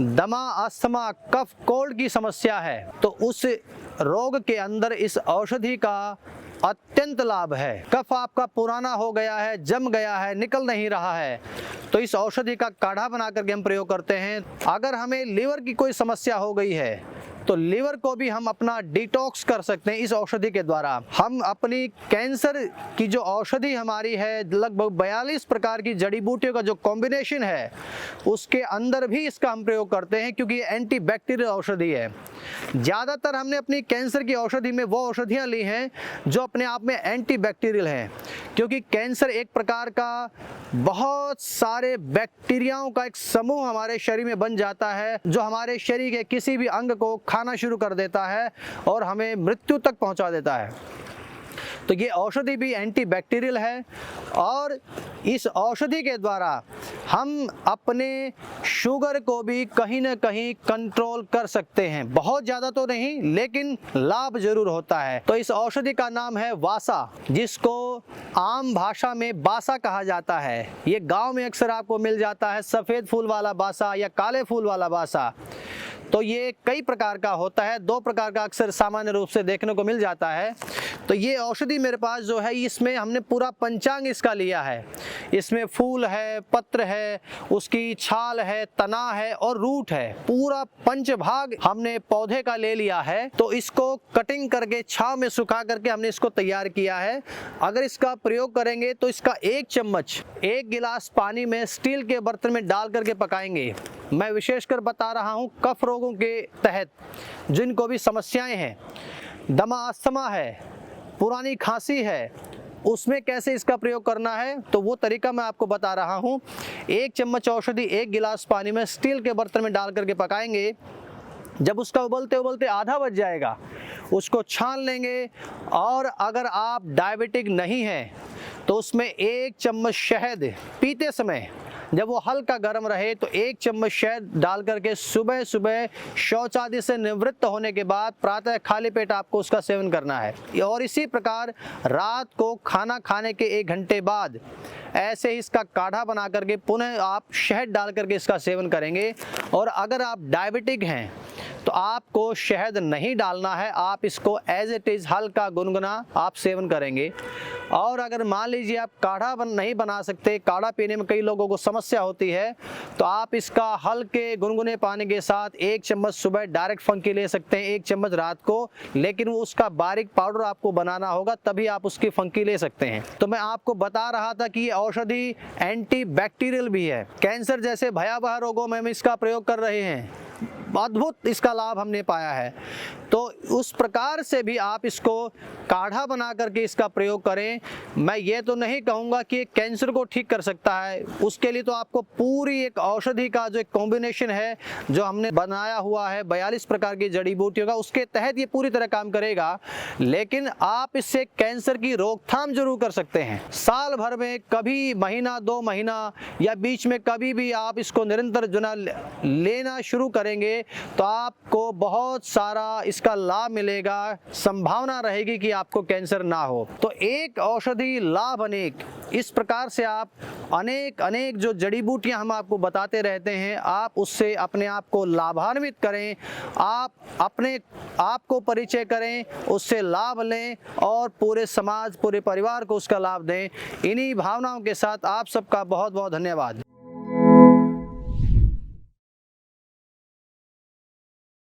दमा, अस्थमा, कफ, कोल्ड की समस्या है तो उस रोग के अंदर इस औषधि का अत्यंत लाभ है। कफ आपका पुराना हो गया है, जम गया है, निकल नहीं रहा है, तो इस औषधि का काढ़ा बना करके हम प्रयोग करते हैं। अगर हमें लीवर की कोई समस्या हो गई है तो लीवर को भी हम अपना डिटॉक्स कर सकते हैं इस औषधि के द्वारा। हम अपनी कैंसर की जो औषधि हमारी है, लगभग 42 प्रकार की जड़ी बूटियों का जो कॉम्बिनेशन है, उसके अंदर भी इसका हम प्रयोग करते हैं, क्योंकि ये एंटीबैक्टीरियल औषधि है। ज़्यादातर हमने अपनी कैंसर की औषधि में वो औषधियाँ ली हैं जो अपने आप में एंटीबैक्टीरियल हैं, क्योंकि कैंसर एक प्रकार का बहुत सारे बैक्टीरियाओं का एक समूह हमारे शरीर में बन जाता है, जो हमारे शरीर के किसी भी अंग को खाना शुरू कर देता है और हमें मृत्यु तक पहुंचा देता है। तो ये औषधि भी एंटीबैक्टीरियल है और इस औषधि के द्वारा हम अपने शुगर को भी कहीं ना कहीं कंट्रोल कर सकते हैं। बहुत ज़्यादा तो नहीं, लेकिन लाभ जरूर होता है। तो इस औषधि का नाम है वासा, जिसको आम भाषा में बासा कहा जाता है। ये गांव में अक्सर आपको मिल जाता है, सफ़ेद फूल वाला बासा या काले फूल वाला बासा। तो ये कई प्रकार का होता है, 2 प्रकार का अक्सर सामान्य रूप से देखने को मिल जाता है। तो ये औषधि मेरे पास जो है, इसमें हमने पूरा पंचांग इसका लिया है। इसमें फूल है, पत्र है, उसकी छाल है, तना है और रूट है। पूरा पंचभाग हमने पौधे का ले लिया है। तो इसको कटिंग करके छांव में सुखा करके हमने इसको तैयार किया है। अगर इसका प्रयोग करेंगे तो इसका 1 चम्मच 1 गिलास पानी में स्टील के बर्तन में डाल करके पकाएंगे। मैं विशेषकर बता रहा हूँ कफ रोगों के तहत जिनको भी समस्याएं हैं, दमा, अस्थमा है, पुरानी खांसी है, उसमें कैसे इसका प्रयोग करना है, तो वो तरीका मैं आपको बता रहा हूँ। 1 चम्मच औषधि 1 गिलास पानी में स्टील के बर्तन में डाल करके पकाएंगे। जब उसका उबलते उबलते आधा बज जाएगा, उसको छान लेंगे। और अगर आप डायबिटिक नहीं हैं तो उसमें 1 चम्मच शहद पीते समय, जब वो हल्का गर्म रहे, तो 1 चम्मच शहद डाल करके सुबह सुबह शौच आदि से निवृत्त होने के बाद प्रातः खाली पेट आपको उसका सेवन करना है। और इसी प्रकार रात को खाना खाने के 1 घंटे बाद ऐसे ही इसका काढ़ा बना करके पुनः आप शहद डाल करके इसका सेवन करेंगे। और अगर आप डायबिटिक हैं तो आपको शहद नहीं डालना है, आप इसको एज इट इज़ हल्का गुनगुना आप सेवन करेंगे। और अगर मान लीजिए आप काढ़ा नहीं बना सकते, काढ़ा पीने में कई लोगों को समस्या होती है, तो आप इसका हल्के गुनगुने पानी के साथ 1 चम्मच सुबह डायरेक्ट फंकी ले सकते हैं, 1 चम्मच रात को, लेकिन उसका बारीक पाउडर आपको बनाना होगा, तभी आप उसकी फंकी ले सकते हैं। तो मैं आपको बता रहा था कि ये औषधि एंटीबैक्टीरियल भी है। कैंसर जैसे भयावह रोगों में हम इसका प्रयोग कर रहे हैं, अद्भुत इसका लाभ हमने पाया है। तो उस प्रकार से भी आप इसको काढ़ा बना करके इसका प्रयोग करें। मैं ये तो नहीं कहूँगा कि कैंसर को ठीक कर सकता है, उसके लिए तो आपको पूरी एक औषधि का जो एक कॉम्बिनेशन है जो हमने बनाया हुआ है 42 प्रकार की जड़ी बूटियों का, उसके तहत ये पूरी तरह काम करेगा। लेकिन आप इससे कैंसर की रोकथाम जरूर कर सकते हैं। साल भर में कभी महीना 2 महीना या बीच में कभी भी आप इसको निरंतर जो ना लेना शुरू करेंगे तो आपको बहुत सारा इसका लाभ मिलेगा, संभावना रहेगी कि आपको कैंसर ना हो। तो एक औषधि लाभ अनेक, इस प्रकार से आप अनेक जो जड़ी बूटियां हम आपको बताते रहते हैं, आप उससे अपने आप को लाभान्वित करें, आप अपने आप को परिचय करें, उससे लाभ लें और पूरे समाज, पूरे परिवार को उसका लाभ दें। इन्हीं भावनाओं के साथ आप सबका बहुत बहुत धन्यवाद।